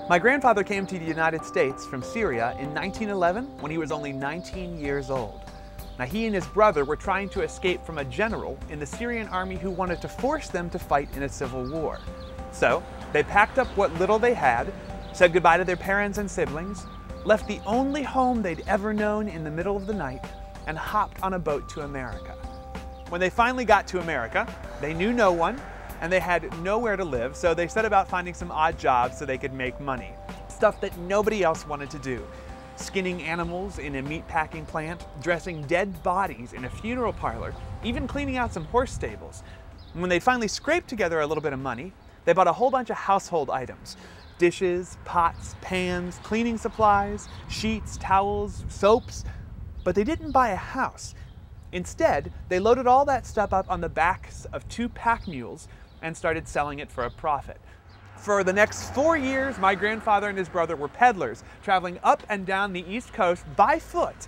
My grandfather came to the United States from Syria in 1911 when he was only 19 years old. Now, he and his brother were trying to escape from a general in the Syrian army who wanted to force them to fight in a civil war. So, they packed up what little they had, said goodbye to their parents and siblings, left the only home they'd ever known in the middle of the night, and hopped on a boat to America. When they finally got to America, they knew no one, and they had nowhere to live, so they set about finding some odd jobs so they could make money. Stuff that nobody else wanted to do. Skinning animals in a meatpacking plant, dressing dead bodies in a funeral parlor, even cleaning out some horse stables. And when they finally scraped together a little bit of money, they bought a whole bunch of household items. Dishes, pots, pans, cleaning supplies, sheets, towels, soaps. But they didn't buy a house. Instead, they loaded all that stuff up on the backs of 2 pack mules and started selling it for a profit. For the next 4 years, my grandfather and his brother were peddlers, traveling up and down the East Coast by foot,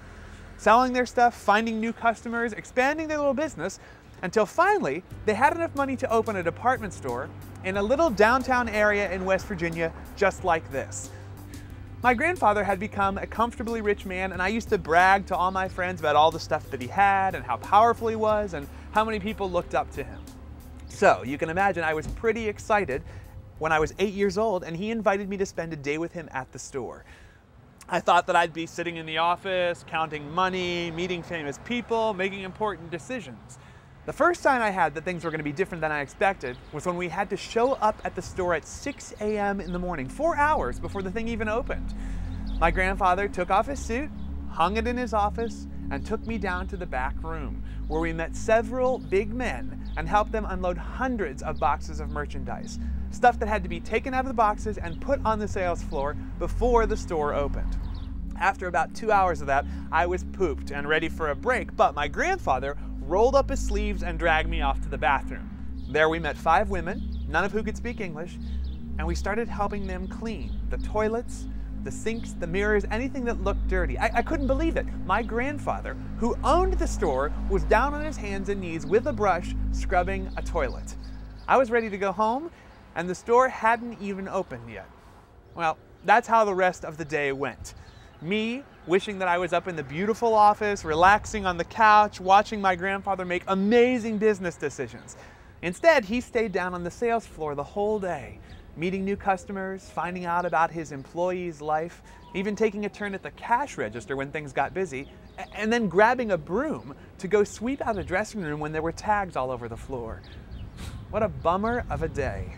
selling their stuff, finding new customers, expanding their little business, until finally they had enough money to open a department store in a little downtown area in West Virginia just like this. My grandfather had become a comfortably rich man, and I used to brag to all my friends about all the stuff that he had and how powerful he was and how many people looked up to him. So you can imagine I was pretty excited when I was 8 years old and he invited me to spend a day with him at the store. I thought that I'd be sitting in the office, counting money, meeting famous people, making important decisions. The first sign I had that things were going to be different than I expected was when we had to show up at the store at 6 a.m. in the morning, 4 hours before the thing even opened. My grandfather took off his suit, hung it in his office, and took me down to the back room, where we met several big men and helped them unload hundreds of boxes of merchandise, stuff that had to be taken out of the boxes and put on the sales floor before the store opened. After about 2 hours of that, I was pooped and ready for a break, but my grandfather rolled up his sleeves and dragged me off to the bathroom. There we met 5 women, none of who could speak English, and we started helping them clean the toilets, the sinks, the mirrors, anything that looked dirty. I couldn't believe it. My grandfather, who owned the store, was down on his hands and knees with a brush scrubbing a toilet. I was ready to go home, and the store hadn't even opened yet. Well, that's how the rest of the day went. Me wishing that I was up in the beautiful office, relaxing on the couch, watching my grandfather make amazing business decisions. Instead, he stayed down on the sales floor the whole day, meeting new customers, finding out about his employees' life, even taking a turn at the cash register when things got busy, and then grabbing a broom to go sweep out a dressing room when there were tags all over the floor. What a bummer of a day.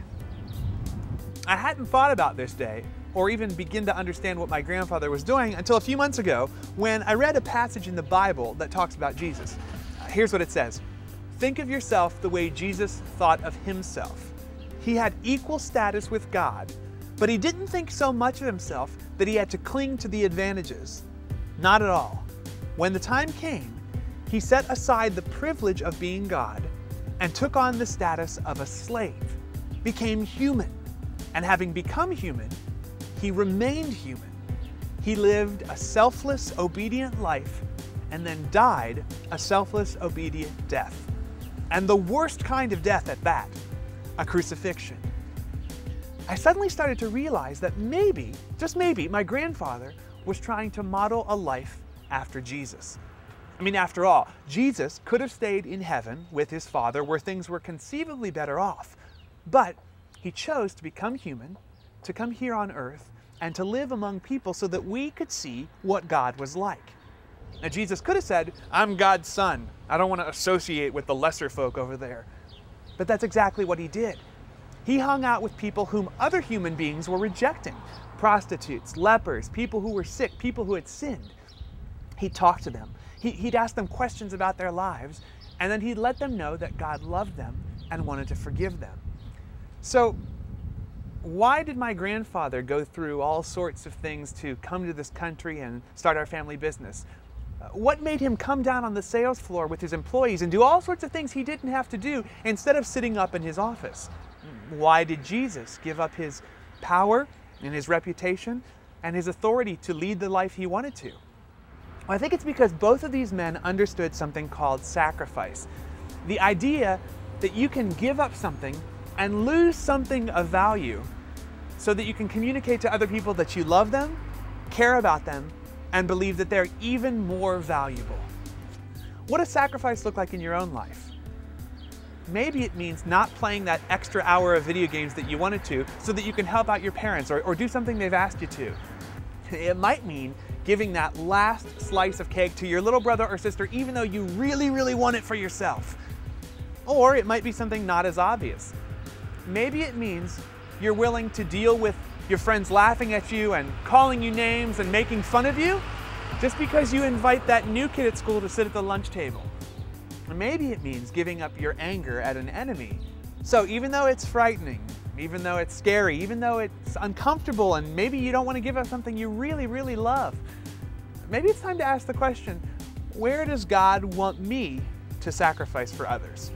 I hadn't thought about this day, or even begin to understand what my grandfather was doing until a few months ago when I read a passage in the Bible that talks about Jesus. Here's what it says. Think of yourself the way Jesus thought of himself. He had equal status with God, but he didn't think so much of himself that he had to cling to the advantages. Not at all. When the time came, he set aside the privilege of being God and took on the status of a slave, became human, and having become human, he remained human. He lived a selfless, obedient life and then died a selfless, obedient death. And the worst kind of death at that, a crucifixion. I suddenly started to realize that maybe, just maybe, my grandfather was trying to model a life after Jesus. I mean, after all, Jesus could have stayed in heaven with his Father where things were conceivably better off, but he chose to become human, to come here on earth, and to live among people so that we could see what God was like. Now, Jesus could have said, I'm God's son. I don't want to associate with the lesser folk over there. But that's exactly what he did. He hung out with people whom other human beings were rejecting. Prostitutes, lepers, people who were sick, people who had sinned. He'd talk to them. He'd ask them questions about their lives, and then he'd let them know that God loved them and wanted to forgive them. So, why did my grandfather go through all sorts of things to come to this country and start our family business? What made him come down on the sales floor with his employees and do all sorts of things he didn't have to do instead of sitting up in his office? Why did Jesus give up his power and his reputation and his authority to lead the life he wanted to? Well, I think it's because both of these men understood something called sacrifice. The idea that you can give up something and lose something of value so that you can communicate to other people that you love them, care about them, and believe that they're even more valuable. What does sacrifice look like in your own life? Maybe it means not playing that extra hour of video games that you wanted to so that you can help out your parents or do something they've asked you to. It might mean giving that last slice of cake to your little brother or sister even though you really, really want it for yourself. Or it might be something not as obvious. Maybe it means you're willing to deal with your friends laughing at you and calling you names and making fun of you just because you invite that new kid at school to sit at the lunch table. Or maybe it means giving up your anger at an enemy. So even though it's frightening, even though it's scary, even though it's uncomfortable and maybe you don't want to give up something you really, really love, maybe it's time to ask the question, where does God want me to sacrifice for others?